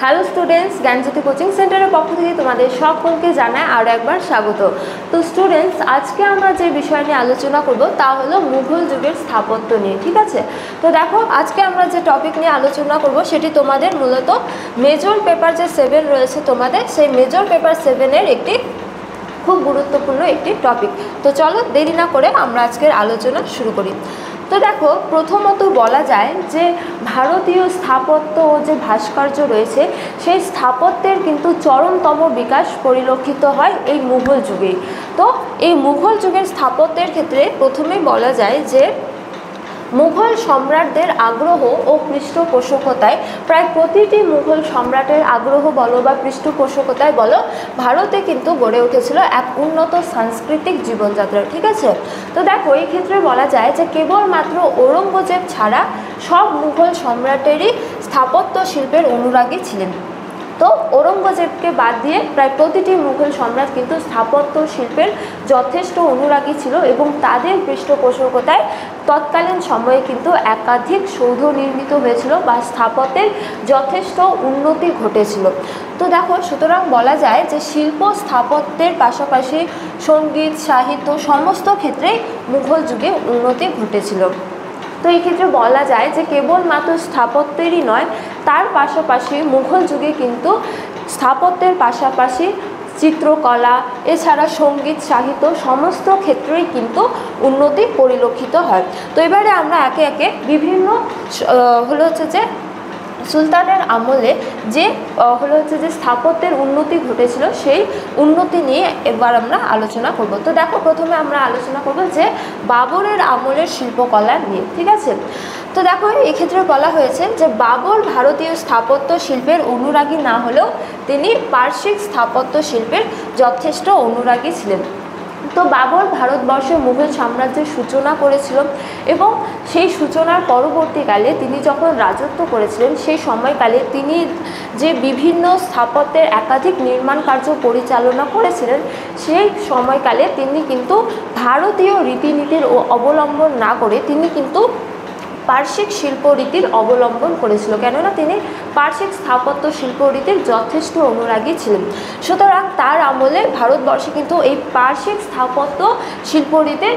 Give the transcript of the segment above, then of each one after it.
Hello students, জ্ঞানজ্যোতি coaching সেন্টারের পক্ষ থেকে তোমাদের সকলকে জানাই আর একবার স্বাগত। তো স্টুডেন্টস, আজকে আমরা যে বিষয় নিয়ে আলোচনা করব তা হলো মুঘল যুগের স্থাপত্য নিয়ে। ঠিক আছে, তো দেখো আজকে আমরা যে টপিক নিয়ে আলোচনা করব সেটি তোমাদের মূলত মেজর পেপার যে 7 রয়েছে তোমাদের, সেই মেজর পেপার 7-এর একটি খুব গুরুত্বপূর্ণ একটি টপিক। তো চলো দেরি না করে আমরা আজকের আলোচনা শুরু করি। তো দেখো, প্রথমত বলা যায় যে ভারতীয় স্থাপত্য ও যে ভাস্কর্য রয়েছে সেই স্থাপত্যের কিন্তু চরমতম বিকাশ পরিলক্ষিত হয় এই মুঘল যুগেই। তো এই মুঘল যুগের স্থাপত্যের ক্ষেত্রে প্রথমেই বলা যায় যে মুঘল সম্রাটদের আগ্রহ ও পৃষ্ঠপোষকতায় প্রায় প্রতিটি মুঘল সম্রাটের আগ্রহ বলো বা পৃষ্ঠপোষকতায় বলো, ভারতে কিন্তু গড়ে উঠেছিল এক উন্নত সাংস্কৃতিক জীবনযাত্রা। ঠিক আছে, তো দেখো এই ক্ষেত্রে বলা যায় যে কেবলমাত্র ঔরঙ্গজেব ছাড়া সব মুঘল সম্রাটেরই স্থাপত্য শিল্পের অনুরাগী ছিলেন। তো ঔরঙ্গজেবকে বাদ দিয়ে প্রায় প্রতিটি মুঘল সম্রাট কিন্তু স্থাপত্য শিল্পের যথেষ্ট অনুরাগী ছিল এবং তাদের পৃষ্ঠপোষকতায় তৎকালীন সময়ে কিন্তু একাধিক সৌধ নির্মিত হয়েছিল বা স্থাপত্যের যথেষ্ট উন্নতি ঘটেছিল। তো দেখো, সুতরাং বলা যায় যে শিল্প স্থাপত্যের পাশাপাশি সঙ্গীত সাহিত্য সমস্ত ক্ষেত্রেই মুঘল যুগে উন্নতি ঘটেছিল। তো এই ক্ষেত্রে বলা যায় যে কেবলমাত্র স্থাপত্যেরই নয়, তার পাশাপাশি মুঘল যুগে কিন্তু স্থাপত্যের পাশাপাশি চিত্রকলা এছাড়া সঙ্গীত সাহিত্য সমস্ত ক্ষেত্রেই কিন্তু উন্নতি পরিলক্ষিত হয়। তো এবারে আমরা একে একে বিভিন্ন যে সুলতানের আমলে যে যে স্থাপত্যের উন্নতি ঘটেছিল সেই উন্নতি নিয়ে এবার আমরা আলোচনা করব। তো দেখো, প্রথমে আমরা আলোচনা করব যে বাবরের আমলের শিল্পকলা নিয়ে। ঠিক আছে, তো দেখো এক্ষেত্রে বলা হয়েছে যে বাবর ভারতীয় স্থাপত্য শিল্পের অনুরাগী না হলেও তিনি পার্শ্বিক স্থাপত্য শিল্পের যথেষ্ট অনুরাগী ছিলেন। তো বাবর ভারতবর্ষে মুঘল সাম্রাজ্যের সূচনা করেছিল এবং সেই সূচনার পরবর্তীকালে তিনি যখন রাজত্ব করেছিলেন সেই সময়কালে তিনি যে বিভিন্ন স্থাপত্যের একাধিক নির্মাণ কার্য পরিচালনা করেছিলেন, সেই সময়কালে তিনি কিন্তু ভারতীয় রীতিনীতির অবলম্বন না করে তিনি কিন্তু পার্শ্বিক শিল্পরীতির অবলম্বন করেছিল, কেননা তিনি পার্শ্বিক স্থাপত্য শিল্পরীতির যথেষ্ট অনুরাগী ছিলেন। সুতরাং তার আমলে ভারতবর্ষে কিন্তু এই পার্শ্বিক স্থাপত্য শিল্পরীতির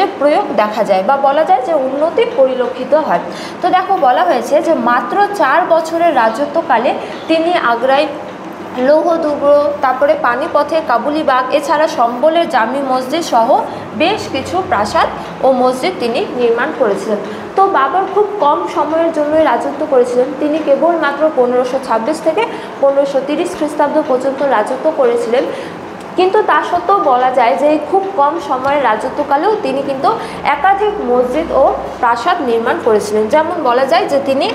যে প্রয়োগ দেখা যায় বা বলা যায় যে উন্নতি পরিলক্ষিত হয়। তো দেখো বলা হয়েছে যে মাত্র 4 বছরের রাজত্বকালে তিনি আগ্রায় লৌহদুর্গ, তারপরে পানিপথে কাবুলিবাগ এছাড়া সম্বলের জামি মসজিদ সহ বেশ কিছু প্রাসাদ ও মসজিদ তিনি নির্মাণ করেছিলেন। তো বাবর খুব কম সময়ের জন্যই রাজত্ব করেছিলেন। তিনি কেবলমাত্র 1526 থেকে 1530 খ্রিস্টাব্দ পর্যন্ত রাজত্ব করেছিলেন, কিন্তু তা সত্ত্বেও বলা যায় যে খুব কম সময়ের রাজত্বকালেও তিনি কিন্তু একাধিক মসজিদ ও প্রাসাদ নির্মাণ করেছিলেন। যেমন বলা যায় যে তিনি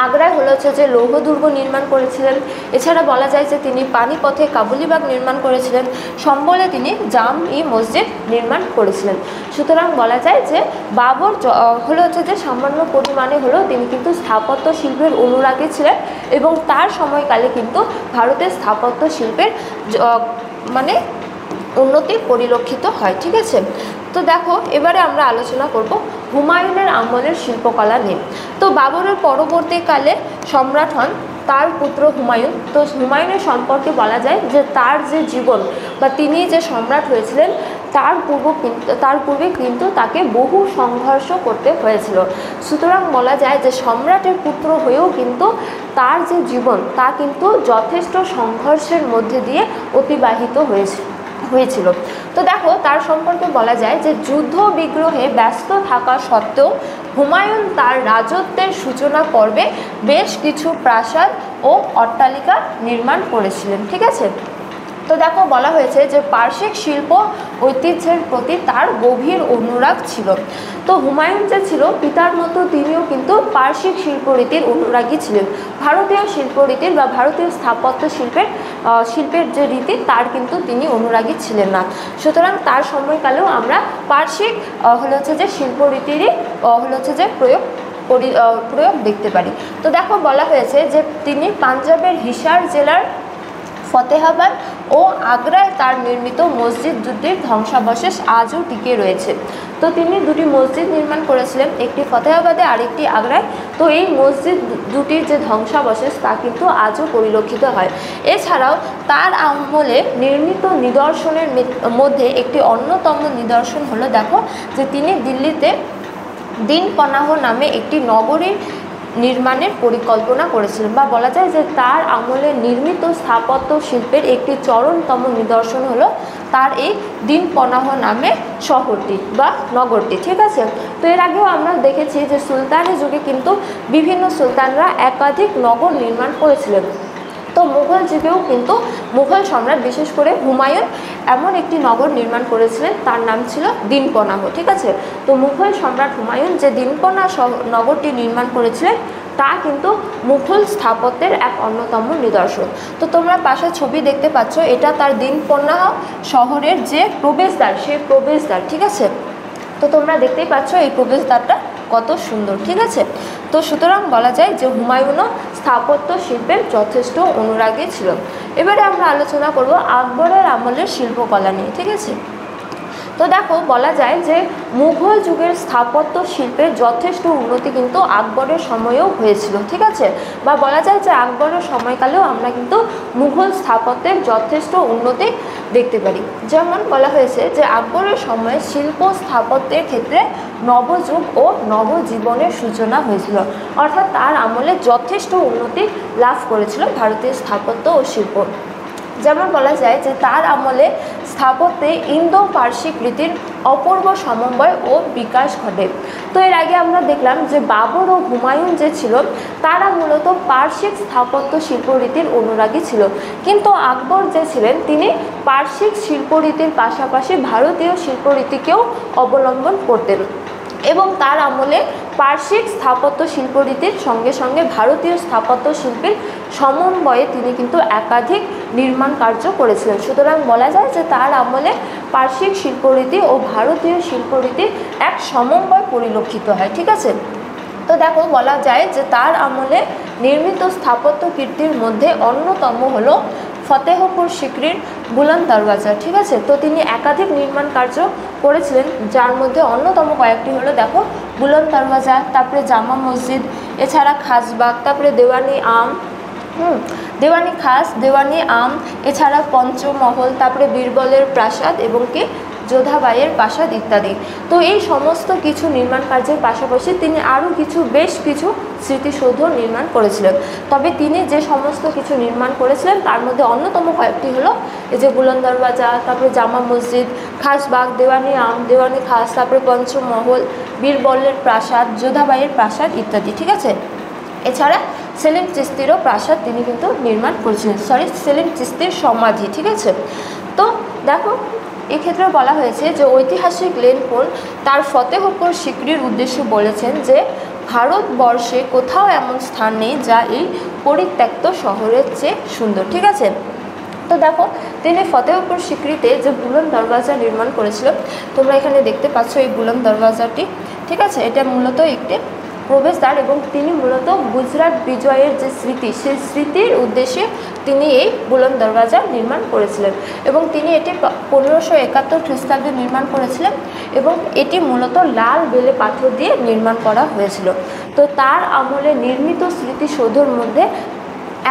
আগ্রায় যে লৌহদুর্গ নির্মাণ করেছিলেন, এছাড়া বলা যায় যে তিনি পানিপথে কাবুলিবাগ নির্মাণ করেছিলেন, সম্বলে তিনি জাম-ই মসজিদ নির্মাণ করেছিলেন। সুতরাং বলা যায় যে বাবর যে সামান্য পরিমাণে হলেও তিনি কিন্তু স্থাপত্য শিল্পের অনুরাগী ছিলেন এবং তার সময়কালে কিন্তু ভারতের স্থাপত্য শিল্পের উন্নতি পরিলক্ষিত হয়। ঠিক আছে, তো দেখো এবারে আমরা আলোচনা করব হুমায়ুনের আমলের শিল্পকলা নিয়ে। তো বাবরের পরবর্তীকালে সম্রাট হন তার পুত্র হুমায়ুন। তো হুমায়ুনের সম্পর্কে বলা যায় যে তার যে জীবন বা তিনি যে সম্রাট হয়েছিলেন তার পূর্বে কিন্তু তাকে বহু সংঘর্ষ করতে হয়েছিল। সুতরাং বলা যায় যে সম্রাটের পুত্র হয়েও কিন্তু তার যে জীবন তা কিন্তু যথেষ্ট সংঘর্ষের মধ্যে দিয়ে অতিবাহিত হয়েছিল। তো দেখো তার সম্পর্কে বলা যায় যে যুদ্ধ বিগ্রহে ব্যস্ত থাকা সত্ত্বেও হুমায়ুন তার রাজত্বের সূচনা পর্বে বেশ কিছু প্রাসাদ ও অট্টালিকা নির্মাণ করেছিলেন। ঠিক আছে, তো দেখো বলা হয়েছে যে পার্শ্বিক শিল্প ঐতিহ্যের প্রতি তার গভীর অনুরাগ ছিল। তো হুমায়ুন যে ছিল পিতার মতো তিনিও কিন্তু পার্শ্বিক শিল্পরীতির অনুরাগী ছিলেন। ভারতীয় শিল্পরীতির বা ভারতীয় স্থাপত্য শিল্পের যে রীতি তার কিন্তু তিনি অনুরাগী ছিলেন না। সুতরাং তার সময়কালেও আমরা পার্শ্বিক যে শিল্পরীতিরই যে প্রয়োগ দেখতে পারি। তো দেখো বলা হয়েছে যে তিনি পাঞ্জাবের হিসার জেলার ফতেহাবাদ ও আগ্রায় তার নির্মিত মসজিদ দুটির ধ্বংসাবশেষ আজও টিকে রয়েছে। তো তিনি দুটি মসজিদ নির্মাণ করেছিলেন, একটি ফতেহাবাদে আরেকটি আগ্রায়। তো এই মসজিদ দুটির যে ধ্বংসাবশেষ তা কিন্তু আজও পরিলক্ষিত হয়। এছাড়াও তার আমলে নির্মিত নিদর্শনের মধ্যে একটি অন্যতম নিদর্শন হলো, দেখো যে তিনি দিল্লিতে দিন পনাহ নামে একটি নগরীর নির্মাণের পরিকল্পনা করেছিলেন, বা বলা যায় যে তার আমলে নির্মিত স্থাপত্য শিল্পের একটি চরমতম নিদর্শন হলো তার এই দিন পনাহ নামে শহরটি বা নগরটি। ঠিক আছে, তো এর আগেও আমরা দেখেছি যে সুলতানের যুগে কিন্তু বিভিন্ন সুলতানরা একাধিক নগর নির্মাণ করেছিলেন। তো মুঘল যুগেও কিন্তু মুঘল সম্রাট বিশেষ করে হুমায়ুন এমন একটি নগর নির্মাণ করেছিলেন, তার নাম ছিল দিনপনাহ। ঠিক আছে, তো মুঘল সম্রাট হুমায়ুন যে দিনপনা নগরটি নির্মাণ করেছিলেন তা কিন্তু মুঘল স্থাপত্যের এক অন্যতম নিদর্শন। তো তোমরা পাশে ছবি দেখতে পাচ্ছ, এটা তার দিনপনাহ শহরের যে প্রবেশদ্বার, সেই প্রবেশদ্বার। ঠিক আছে, তো তোমরা দেখতেই পাচ্ছ এই প্রবেশদ্বারটা কত সুন্দর। ঠিক আছে, তো সুতরাং বলা যায় যে হুমায়ুনও স্থাপত্য শিল্পের যথেষ্ট অনুরাগী ছিল। এবারে আমরা আলোচনা করব আকবরের আমলের শিল্পকলা নিয়ে। ঠিক আছে, তো দেখো বলা যায় যে মুঘল যুগের স্থাপত্য শিল্পের যথেষ্ট উন্নতি কিন্তু আকবরের সময়েও হয়েছিল। ঠিক আছে, বা বলা যায় যে আকবরের সময়কালেও আমরা কিন্তু মুঘল স্থাপত্যের যথেষ্ট উন্নতি দেখতে পারি। যেমন বলা হয়েছে যে আকবরের সময়ে শিল্প স্থাপত্যের ক্ষেত্রে নবযুগ ও নবজীবনের সূচনা হয়েছিল, অর্থাৎ তার আমলে যথেষ্ট উন্নতি লাভ করেছিল ভারতীয় স্থাপত্য ও শিল্প। যেমন বলা যায় যে তার আমলে স্থাপত্যে ইন্দো পার্সিক রীতির অপূর্ব সমন্বয় ও বিকাশ ঘটে। তো এর আগে আমরা দেখলাম যে বাবর ও হুমায়ুন যে ছিল তারা মূলত পার্সিক স্থাপত্য শিল্পরীতির অনুরাগী ছিল, কিন্তু আকবর যে ছিলেন তিনি পার্সিক শিল্পরীতির পাশাপাশি ভারতীয় শিল্পরীতিকেও অবলম্বন করতেন, এবং তার আমলে পার্সিক স্থাপত্য শিল্পরীতির সঙ্গে সঙ্গে ভারতীয় স্থাপত্য শিল্পের সমন্বয়ে তিনি কিন্তু একাধিক নির্মাণ কার্য করেছিলেন। সুতরাং বলা যায় যে তার আমলে পার্সিক শিল্পরীতি ও ভারতীয় শিল্পরীতির এক সমন্বয় পরিলক্ষিত হয়। ঠিক আছে, তো দেখো বলা যায় যে তার আমলে নির্মিত স্থাপত্য কীর্তির মধ্যে অন্যতম হলো ফতেহপুর সিক্রির বুলন্দ দরওয়াজা। ঠিক আছে, তো তিনি একাধিক নির্মাণ কার্য করেছিলেন, যার মধ্যে অন্যতম কয়েকটি হলো দেখো বুলন্দ দরওয়াজা, তারপরে জামা মসজিদ, এছাড়া খাসবাগ, তারপরে দেওয়ানি আম, দেওয়ানি খাস, দেওয়ানি আম, এছাড়া পঞ্চমহল, তারপরে বীরবলের প্রাসাদ এবং কি যোধাবাইয়ের প্রাসাদ ইত্যাদি। তো এই সমস্ত কিছু নির্মাণ কার্যের পাশাপাশি তিনি আরও বেশ কিছু স্মৃতিসৌধ নির্মাণ করেছিলেন। তবে তিনি যে সমস্ত কিছু নির্মাণ করেছিলেন তার মধ্যে অন্যতম কয়েকটি হলো এই যে বুলন্দ দরওয়াজা, তারপরে জামা মসজিদ, খাসবাগ, দেওয়ানি আম, দেওয়ানি খাস, তারপরে পঞ্চমহল, বীরবলের প্রাসাদ, যোধাবাইয়ের প্রাসাদ ইত্যাদি। ঠিক আছে, এছাড়া সেলিম চিশতিরও প্রাসাদ তিনি কিন্তু নির্মাণ করেছিলেন, সেলিম চিশতির সমাধি। ঠিক আছে, তো দেখো এক্ষেত্রে বলা হয়েছে যে ঐতিহাসিক লেনপোল তার ফতেহপুর সিক্রির উদ্দেশ্যে বলেছেন যে ভারতবর্ষে কোথাও এমন স্থান নেই যা এই পরিত্যক্ত শহরের চেয়ে সুন্দর। ঠিক আছে, তো দেখো তিনি ফতেহপুর সিক্রিতে যে বুলন্দ দরওয়াজা নির্মাণ করেছিল, তোমরা এখানে দেখতে পাচ্ছ এই বুলন্দ দরওয়াজাটি। ঠিক আছে, এটা মূলত একটি প্রবেশদ্বার, এবং তিনি মূলত গুজরাট বিজয়ের যে স্মৃতি, সেই স্মৃতির উদ্দেশ্যে তিনি এই বুলন্দ দরওয়াজা নির্মাণ করেছিলেন, এবং তিনি এটি 1571 খ্রিস্টাব্দে নির্মাণ করেছিলেন, এবং এটি মূলত লাল বেলে পাথর দিয়ে নির্মাণ করা হয়েছিল। তো তার আমলে নির্মিত স্মৃতিসৌধের মধ্যে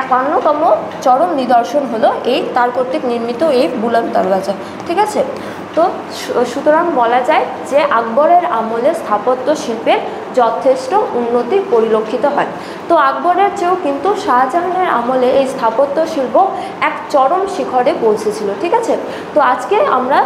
এক অন্যতম চরম নিদর্শন হলো এই তার কর্তৃক নির্মিত এই বুলন্দ দরওয়াজা। ঠিক আছে, তো সুতরাং বলা যায় যে আকবরের আমলে স্থাপত্য শিল্পের যথেষ্ট উন্নতি পরিলক্ষিত হয়। তো আকবরের চেয়েও কিন্তু শাহজাহানের আমলে এই স্থাপত্য শিল্প এক চরম শিখরে পৌঁছেছিল। ঠিক আছে, তো আজকে আমরা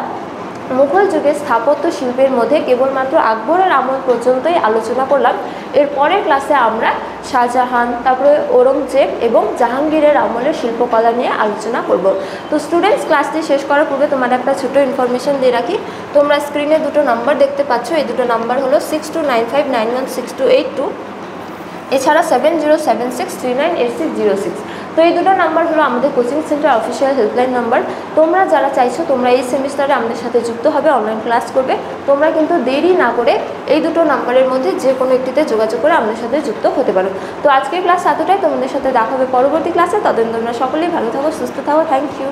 মুঘল যুগের স্থাপত্য শিল্পের মধ্যে কেবলমাত্র আকবরের আমল পর্যন্তই আলোচনা করলাম। এর পরের ক্লাসে আমরা শাহজাহান, তারপরে ঔরঙ্গজেব এবং জাহাঙ্গীরের আমলের শিল্পকলা নিয়ে আলোচনা করব। তো স্টুডেন্টস, ক্লাসটি শেষ করার পূর্বে তোমাদের একটা ছোটো ইনফরমেশন দিয়ে রাখি। তোমরা স্ক্রিনে দুটো নাম্বার দেখতে পাচ্ছ, এই দুটো নাম্বার হলো 6295916282, এছাড়া 7076398606। তো এই দুটো নাম্বার হলো আমাদের coaching centre official helpline number. তোমরা যারা চাইছো তোমরা এই সেমিস্টারে আমাদের সাথে যুক্ত হবে, অনলাইন ক্লাস করবে, তোমরা কিন্তু দেরি না করে এই দুটো নাম্বারের মধ্যে যে কোনো একটিতে যোগাযোগ করে আমাদের সাথে যুক্ত হতে পারো। তো আজকের ক্লাস এতটাই, তোমাদের সাথে দেখা হবে পরবর্তী ক্লাসে। ততদিন তোমরা সকলেই ভালো থাকো, সুস্থ থাকো। Thank you.